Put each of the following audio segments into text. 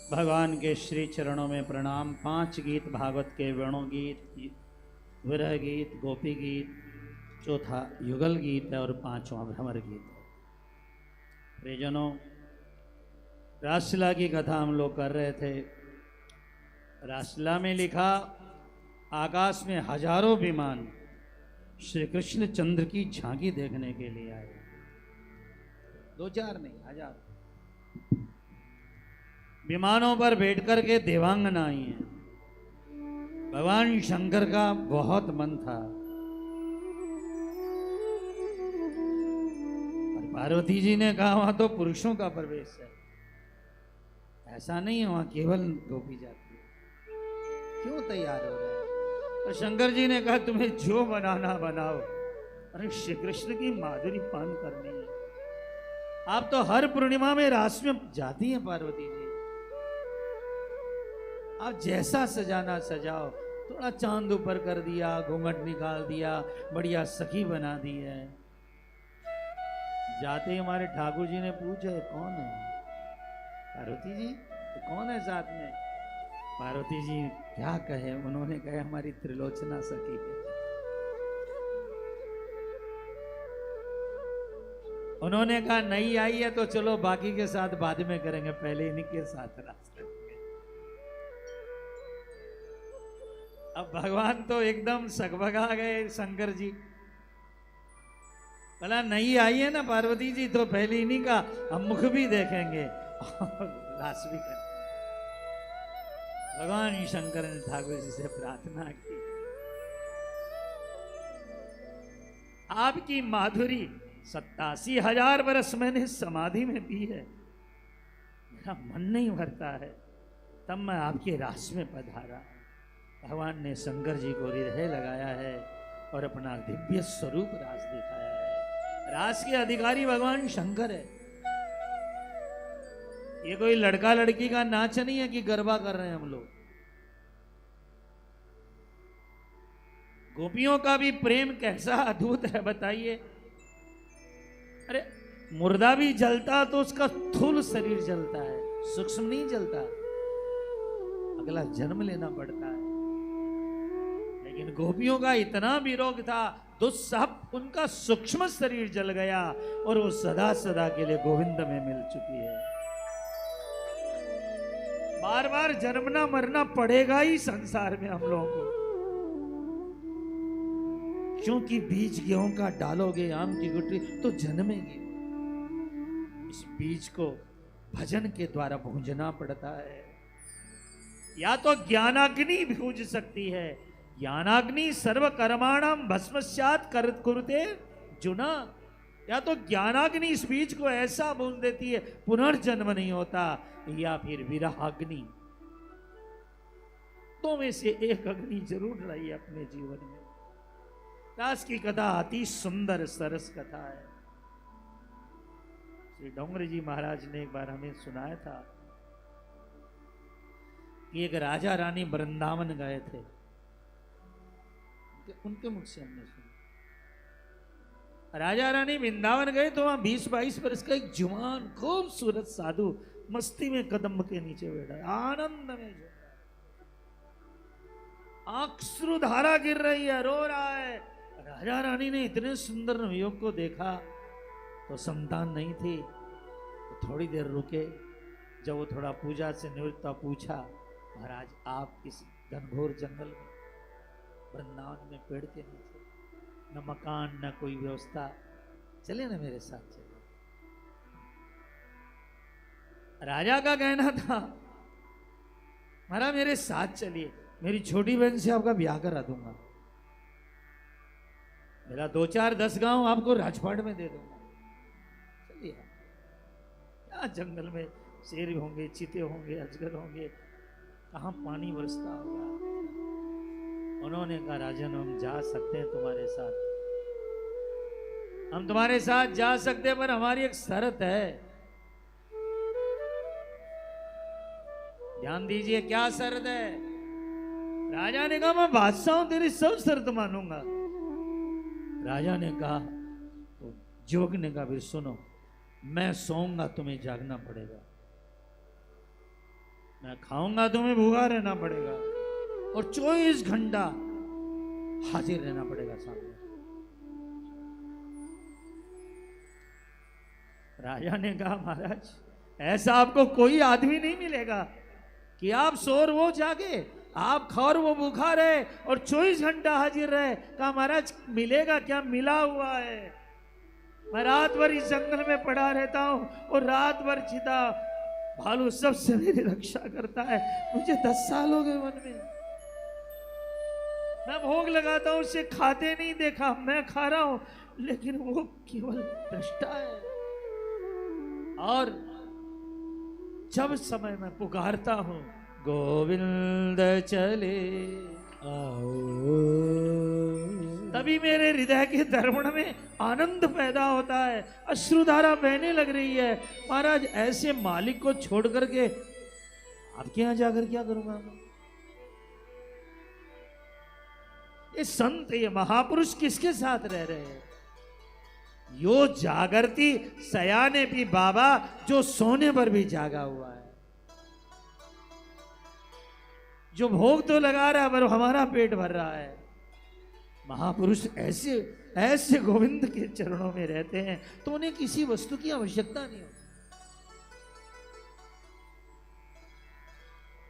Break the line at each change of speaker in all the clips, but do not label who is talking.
भगवान के श्री चरणों में प्रणाम। 5 गीत भागवत के, वेणु गीत, विरह गीत, गोपी गीत, चौथा युगल गीत है और 5वां भ्रमर गीत है। प्रियजनों, रासलीला की कथा हम लोग कर रहे थे। रासलीला में लिखा, आकाश में हजारों विमान श्री कृष्ण चंद्र की झांकी देखने के लिए आए। 2-4 नहीं, हजार विमानों पर बैठ कर के देवांगना आई हैं। भगवान शंकर का बहुत मन था और पार्वती जी ने कहा वहां तो पुरुषों का प्रवेश है, ऐसा नहीं है, वहां केवल गोपी जाती है, क्यों तैयार हो रहे हैं? और शंकर जी ने कहा तुम्हें जो बनाना बनाओ, अरे श्री कृष्ण की माधुरी पान करनी है। आप तो हर पूर्णिमा में रास में जाती हैं पार्वती जी, आप जैसा सजाना सजाओ। थोड़ा चांद ऊपर कर दिया, घूंघट निकाल दिया, बढ़िया सखी बना दी है। जाते ही हमारे ठाकुर जी ने पूछा कौन है? पार्वती जी तो कौन है साथ में? पार्वती जी क्या कहे, उन्होंने कहा हमारी त्रिलोचना सखी है। उन्होंने कहा नहीं आई है तो चलो बाकी के साथ बाद में करेंगे, पहले इन्हीं के साथ रास्ते। अब भगवान तो एकदम सकभगा गए शंकर जी। बोला नहीं आई है ना पार्वती जी तो पहले इन्हीं का हम मुख भी देखेंगे और रास भी करेंगे। भगवान शंकर ने ठाकुर जी से प्रार्थना की, आपकी माधुरी 87,000 वर्ष मैंने समाधि में पी है, मेरा मन नहीं भरता है, तब मैं आपके रास में पधारा। भगवान ने शंकर जी को हृदय लगाया है और अपना दिव्य स्वरूप रास दिखाया है। रास के अधिकारी भगवान शंकर है। ये कोई लड़का लड़की का नाच नहीं है कि गरबा कर रहे हैं हम लोग। गोपियों का भी प्रेम कैसा अद्भुत है बताइए। अरे मुर्दा भी जलता तो उसका स्थूल शरीर जलता है, सूक्ष्म नहीं जलता, अगला जन्म लेना पड़ता है। लेकिन गोपियों का इतना विरोध था तो सब उनका सूक्ष्म शरीर जल गया और वो सदा सदा के लिए गोविंद में मिल चुकी है। बार बार जन्मना मरना पड़ेगा ही संसार में हम लोगों को, क्योंकि बीज गेहूं का डालोगे आम की गुठली तो जन्मेगी। इस बीज को भजन के द्वारा भूंजना पड़ता है। या तो ज्ञानाग्नि भूज सकती है, ज्ञानाग्नि सर्व कर्माणाम भस्मस्यात् कुरुते जुना। या तो ज्ञानाग्नि इस बीज को ऐसा भून देती है पुनर्जन्म नहीं होता, या फिर विरहाग्नि। तो में से एक अग्नि जरूर रही अपने जीवन में। रास की कथा अति सुंदर सरस कथा है। श्री डोंगरी जी महाराज ने एक बार हमें सुनाया था कि एक राजा रानी वृंदावन गए थे, उनके मुख से हमने सुना। राजा रानी वृंदावन गए तो वहां 20-22 वर्ष का एक जुवान खूबसूरत साधु मस्ती में कदम के नीचे बैठा है, आनंद में झूम रहा है, अश्रु धारा गिर रही है, रो रहा है। राजा रानी ने इतने सुंदर नवयुवक को देखा तो संतान नहीं थी, तो थोड़ी देर रुके। जब वो थोड़ा पूजा से निवृत्त हुआ, पूछा महाराज आप इस घनघोर जंगल में वृंदावन में पेड़ के नीचे, न मकान न कोई व्यवस्था, चले ना मेरे साथ चले। राजा का कहना था महाराज मेरे साथ चलिए, मेरी छोटी बहन से आपका ब्याह करा दूंगा, मेरा 2-4-10 गांव आपको राजपाट में दे दूंगा, चलिए। क्या जंगल में शेर होंगे, चीते होंगे, अजगर होंगे, कहां पानी बरसता होगा। उन्होंने कहा राजन हम जा सकते हैं तुम्हारे साथ, हम तुम्हारे साथ जा सकते हैं, पर हमारी एक शर्त है। ध्यान दीजिए क्या शर्त है। राजा ने कहा मैं बादशाह हूं, तेरी सब शर्त मानूंगा। राजा ने कहा, तो जोग ने कहा फिर सुनो, मैं सोऊंगा तुम्हें जागना पड़ेगा। मैं खाऊंगा तुम्हें भूखा रहना पड़ेगा और 24 घंटा हाजिर रहना पड़ेगा सामने। राजा ने कहा महाराज ऐसा आपको कोई आदमी नहीं मिलेगा कि आप सो और वो जागे, आप खाओ और वो भूखा रहे और 24 घंटा हाजिर रहे। कहा महाराज मिलेगा क्या, मिला हुआ है। मैं रात भर इस जंगल में पड़ा रहता हूं और रात भर चिता भालू सबसे मेरी रक्षा करता है। मुझे 10 साल हो गए वन में, मैं भोग लगाता हूं, उसे खाते नहीं देखा, मैं खा रहा हूं लेकिन वो केवल दृष्टा है। और जब समय मैं पुकारता हूं गोविंद चले आओ, तभी मेरे हृदय के दर्पण में आनंद पैदा होता है, अश्रुधारा बहने लग रही है। महाराज ऐसे मालिक को छोड़ करके आपके यहां जाकर क्या करूंगा मैं? ये संत, ये महापुरुष किसके साथ रह रहे हैं? यो जागरती सयाने भी बाबा, जो सोने पर भी जागा हुआ है, जो भोग तो लगा रहा है पर हमारा पेट भर रहा है। महापुरुष ऐसे ऐसे गोविंद के चरणों में रहते हैं तो उन्हें किसी वस्तु की आवश्यकता नहीं होती।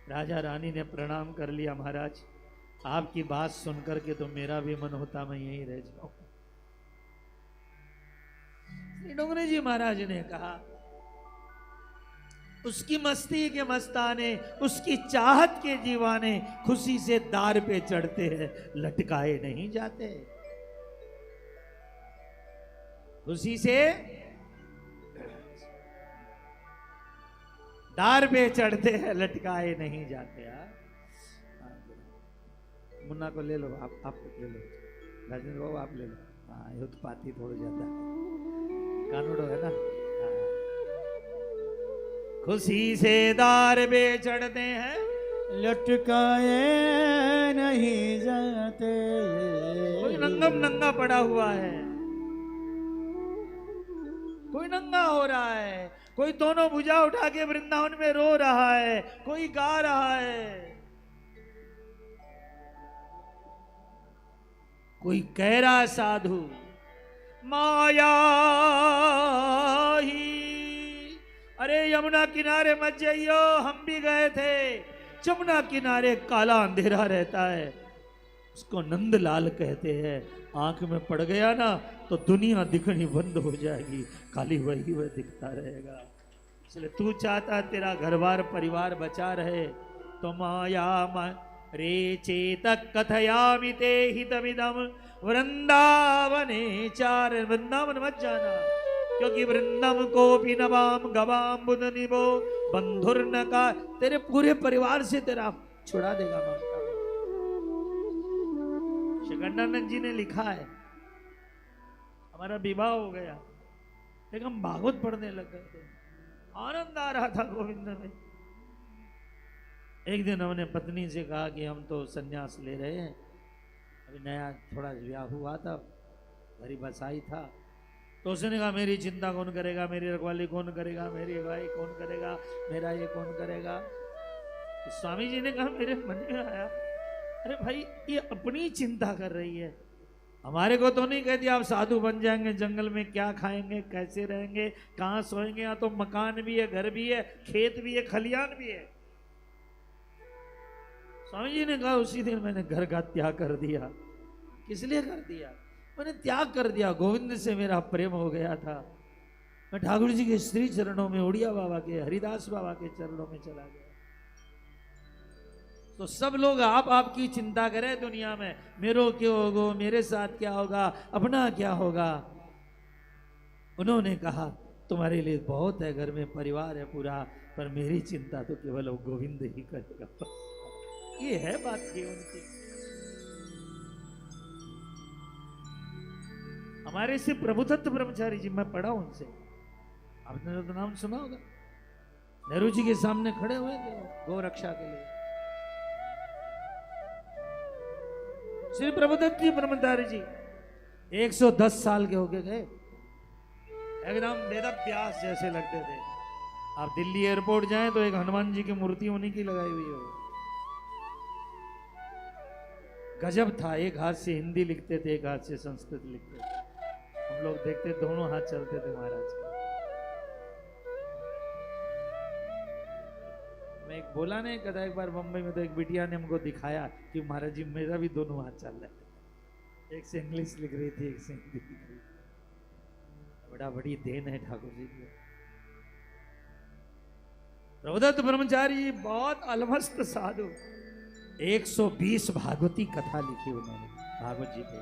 राजा रानी ने प्रणाम कर लिया, महाराज आपकी बात सुनकर के तो मेरा भी मन होता मैं यहीं रह जाऊं। श्री डोंगरे जी महाराज ने कहा उसकी मस्ती के मस्ताने, उसकी चाहत के दीवाने खुशी से दार पे चढ़ते हैं, लटकाए नहीं जाते। खुशी से दार पे चढ़ते हैं, लटकाए नहीं जाते। मुन्ना को ले लो, आप ले लो, राजेंद्र बाबू आप ले लो। हाँ ये उत्पाती थोड़ा ज्यादा कानूडो है ना। खुशी से दार पे चढ़ते हैं,
लटकाए नहीं जाते।
कोई नंगम नंगा पड़ा हुआ है, कोई नंगा हो रहा है, कोई दोनों भुजा उठा के वृंदावन में रो रहा है, कोई गा रहा है, कोई कह रहा है साधु माया ही। अरे यमुना किनारे मत जाइयो, हम भी गए थे। यमुना किनारे काला अंधेरा रहता है, उसको नंदलाल कहते हैं। आंख में पड़ गया ना तो दुनिया दिखनी बंद हो जाएगी, खाली वही वह दिखता रहेगा। इसलिए तू चाहता तेरा घर बार परिवार बचा रहे तो माया रे चेतक कथयामि ते हितमिदम वृंदावने चार। वृंदावन मत जाना, क्योंकि वृंदम को भी नवाम गवाम बुध निभो बंधुर न का। तेरे पूरे परिवार से तेरा छुड़ा देगा ममता। शिखंडानंद जी ने लिखा है हमारा विवाह हो गया, लेकिन हम भागवत पढ़ने लग गए थे, आनंद आ रहा था गोविंद में। एक दिन हमने पत्नी से कहा कि हम तो संन्यास ले रहे हैं, अभी नया थोड़ा ब्याह हुआ था, भरी बसाई था। तो उसने कहा मेरी चिंता कौन करेगा, मेरी रखवाली कौन करेगा, मेरी अगुवाई कौन करेगा, मेरा ये कौन करेगा। तो स्वामी जी ने कहा मेरे मन में आया, अरे भाई ये अपनी चिंता कर रही है, हमारे को तो नहीं कहती आप साधु बन जाएंगे, जंगल में क्या खाएंगे, कैसे रहेंगे, कहाँ सोएंगे। यहाँ तो मकान भी है, घर भी है, खेत भी है, खलियान भी है। स्वामी जी ने कहा उसी दिन मैंने घर का त्याग कर दिया। किस लिए कर दिया? मैंने त्याग कर दिया, गोविंद से मेरा प्रेम हो गया था। मैं ठाकुर जी के श्री चरणों में, उड़िया बाबा के, हरिदास बाबा के चरणों में चला गया। तो सब लोग आप आपकी चिंता करें दुनिया में, मेरो क्यों होगा, मेरे साथ क्या होगा, अपना क्या होगा। उन्होंने कहा तुम्हारे लिए बहुत है, घर में परिवार है पूरा, पर मेरी चिंता तो केवल वो गोविंद ही करेगा। ये है बात की उनकी। हमारे से प्रभुदत्त ब्रह्मचारी जी, मैं पढ़ा उनसे, आपने तो नाम सुना होगा, नेहरू जी के सामने खड़े हुए थे गौ रक्षा के लिए। श्री प्रभुदत्त जी ब्रह्मचारी जी 110 साल के होके गए, एकदम वेद व्यास जैसे लगते थे। आप दिल्ली एयरपोर्ट जाएं तो एक हनुमान जी की मूर्ति उन्हीं की लगाई हुई है। गजब था, एक हाथ से हिंदी लिखते थे, एक हाथ से संस्कृत लिखते थे। हम लोग देखते दोनों हाथ चलते थे महाराज के। मैं एक बोला नहीं कदा, एक बार मुंबई में तो एक बिटिया ने हमको दिखाया कि महाराज जी मेरा भी दोनों हाथ चल रहे थे। एक से इंग्लिश लिख रही थी, एक से हिंदी लिख रही थी। बड़ा बड़ी देन है ठाकुर जी की। प्रभुदत्त ब्रह्मचारी बहुत अलमस्त साधु, 120 भागवती कथा लिखी उन्होंने भागवत जी पे,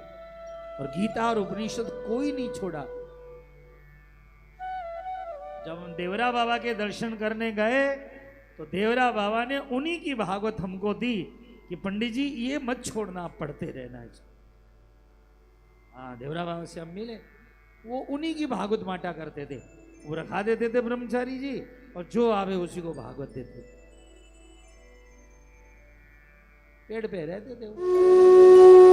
और गीता और उपनिषद कोई नहीं छोड़ा। जब हम देवरा बाबा के दर्शन करने गए तो देवरा बाबा ने उन्हीं की भागवत हमको दी कि पंडित जी ये मत छोड़ना, आप पढ़ते रहना इसको। हाँ, देवरा बाबा से हम मिले, वो उन्हीं की भागवत बांटा करते थे। वो रखा देते थे ब्रह्मचारी जी, और जो आवे उसी को भागवत देते थे। पेड़ पे रहते थे वो।